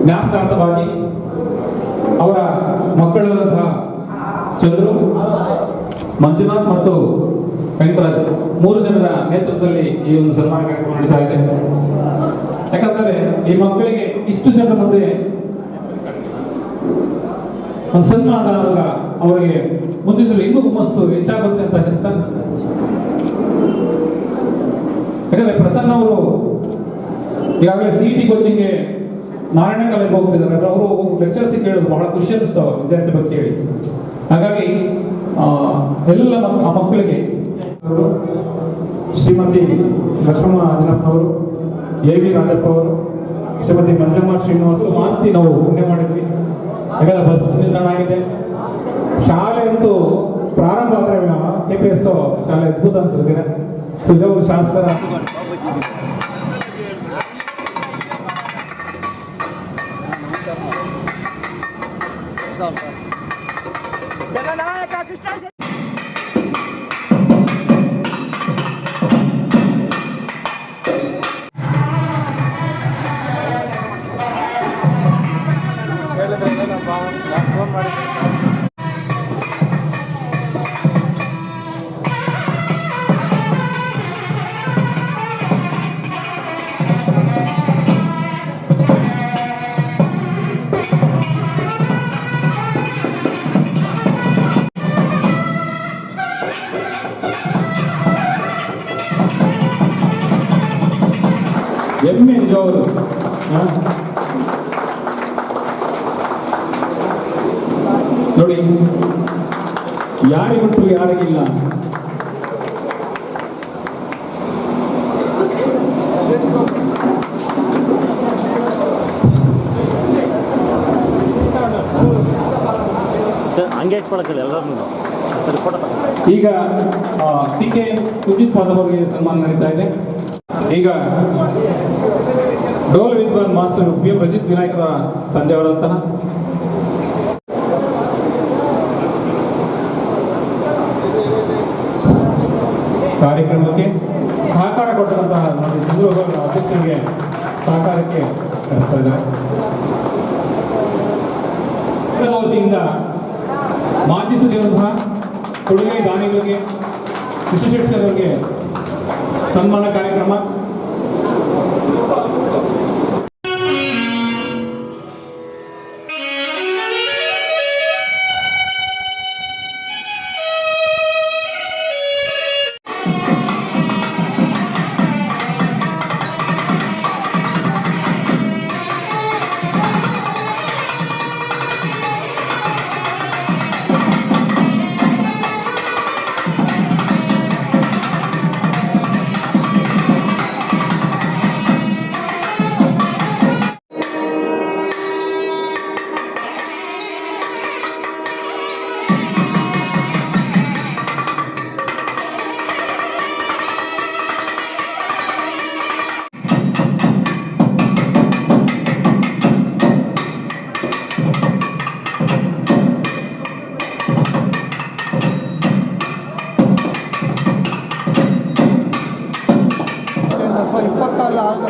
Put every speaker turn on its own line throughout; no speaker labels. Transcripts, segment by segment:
ಜ್ಞಾಪಕಾರ್ಥವಾಗಿ ಅವರ ಮಕ್ಕಳಾದಂತಹ ಚಂದ್ರು, ಮಂಜುನಾಥ್ ಮತ್ತು ವೆಂಕಟರಾಜ್ 3 ಜನರ ನೇತೃತ್ವದಲ್ಲಿ ಈ ಒಂದು ಸನ್ಮಾನ ಕಾರ್ಯಕ್ರಮ ನಡೀತಾ ಇದೆ. ಯಾಕಂದರೆ ಈ ಮಕ್ಕಳಿಗೆ ಇಷ್ಟು ಜನರ ಮುಂದೆ ಒಂದು ಸನ್ಮಾನ ಆದಾಗ ಅವರಿಗೆ ಮುಂದಿನ ಇನ್ನೂ ಹುಮ್ಮಸ್ಸು ಹೆಚ್ಚಾಗುತ್ತೆ ಅಂತ ಆಶಿಸ್ತಾ, ಯಾಕಂದ್ರೆ ಪ್ರಸನ್ನ ಅವರು ಈಗಾಗಲೇ CET ಕೋಚಿಂಗ್ಗೆ ನಾರಾಯಣ ಕಾಲೇಜ್ ಹೋಗ್ತಿದ್ದಾರೆ. ಅವರು ಲೆಕ್ಚರ್ಸ್ ಕೇಳಿದ್ರು, ಬಹಳ ಖುಷಿ ಅನಿಸ್ತಾವ ವಿದ್ಯಾರ್ಥಿ ಬಗ್ಗೆ ಕೇಳಿ. ಹಾಗಾಗಿ ಎಲ್ಲ ಮಕ್ಕಳಿಗೆ ಶ್ರೀಮತಿ ಲಕ್ಷ್ಮಣ ಅಂಜನಪ್ಪನವರು, AV ರಾಜಪ್ಪ ಅವರು, ಶ್ರೀಮತಿ ಮಂಜಮ್ಮ ಶ್ರೀನಿವಾಸ ಮಾಸ್ತಿ ನಾವು ಪುಣ್ಯ ಮಾಡಿದ್ವಿ. ಯಾಕಂದ್ರೆ ಬಸ್ ನಿಲ್ದಾಣ ಆಗಿದೆ. ಶಾಲೆ ಅಂತೂ ಪ್ರಾರಂಭ ಆದರೆ KPS ಶಾಲೆ ಅದ್ಭುತ ಅನಿಸುತ್ತೆ. ಸುಜಾವರು ಶಾಸಕರ ಎಮ್ಮೆ ನಿಜವರು ನೋಡಿ, ಯಾರಿಗುಂಟು ಯಾರಿಗಿಲ್ಲ.
ಹಂಗೆ ಇಟ್ಕೊಳಕ್ಕಿಲ್ಲ ಎಲ್ಲರೂ.
ಈಗ TK ಕುಜಿತ್ ಪಾದವ್ ಅವರಿಗೆ ಸನ್ಮಾನ ನಡೀತಾ ಇದೆ. ಈಗ ಡೋಲ್ ವಿದ್ವಾನ್ ಮಾಸ್ಟರ್ PM ರಜಿತ್ ವಿನಾಯಕರ ತಂದೆಯವರಂತಹ ಕಾರ್ಯಕ್ರಮಕ್ಕೆ ಸಹಕಾರ ಕೊಟ್ಟಂತಹ ನೋಡಿ ಚಂದ್ರಗೌಡ ಅಧ್ಯಕ್ಷರಿಗೆ ಸಹಕಾರಕ್ಕೆ ಕರೆಸ್ತಾ ಇದ್ದಾರೆ. ವತಿಯಿಂದ ಮಾಜಿ ಸಚಿವರಂತಹ ಕೊಡುಗೆ ದಾನಿಗಳಿಗೆ ವಿಶ್ವೇಶ್ವರರಿಗೆ ಸನ್ಮಾನ ಕಾರ್ಯಕ್ರಮ.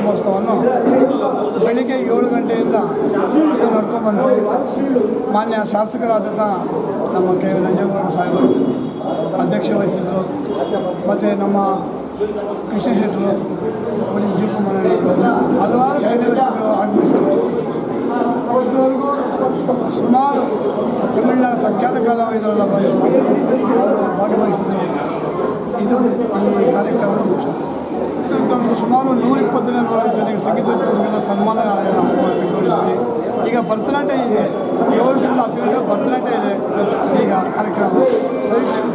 ಮಹೋತ್ಸವವನ್ನು ಬೆಳಿಗ್ಗೆ 7 ಗಂಟೆಯಿಂದ ಇದು ನಡ್ಕೊಂಡ್ಬಂದು ಮಾನ್ಯ ಶಾಸಕರಾದಂಥ ನಮ್ಮ KV ನಂಜೇಗೌಡ ಸಾಹೇಬರು ಅಧ್ಯಕ್ಷ ವಹಿಸಿದರು. ಮತ್ತು ನಮ್ಮ ಕೃಷ್ಣ ಶೆಟ್ಟರು, ಜೀವಕುಮಾರ್ ಹಲವಾರು ಗಣ್ಯರು ಆಗಮಿಸಿದರು. ಇದುವರೆಗೂ ಸುಮಾರು ತಮಿಳುನಾಡು ಪ್ರಖ್ಯಾತ ಕಲಾವಿದರೆಲ್ಲ ಬಂದು ಅವರು ಭಾಗವಹಿಸಿದರು. ಇದು ಈ ಕಾರ್ಯಕ್ರಮದ ಮುಖ್ಯ. ಸುಮಾರು 120-140 ಜನರಿಗೆ ಸಂಗೀತ ಸನ್ಮಾನ ಮಾಡಿಕೊಂಡಿದ್ವಿ. ಈಗ ಭರತನಾಟ್ಯ ಇದೆ, 7ರಿಂದ 10 ಗಂಟೆ ಭರತನಾಟ್ಯ ಇದೆ. ಈಗ ಕಾರ್ಯಕ್ರಮ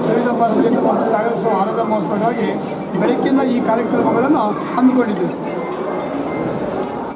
ಸವಿತಾ ಭಾರತೀಯ ಮತ್ತು ನಾಗೇಶ್ವರ ಆರಾಧ ಮಹೋತ್ಸವವಾಗಿ ಬೆಳಗ್ಗಿಂದ ಈ ಕಾರ್ಯಕ್ರಮಗಳನ್ನು ಹಮ್ಮಿಕೊಂಡಿದ್ದೀವಿ.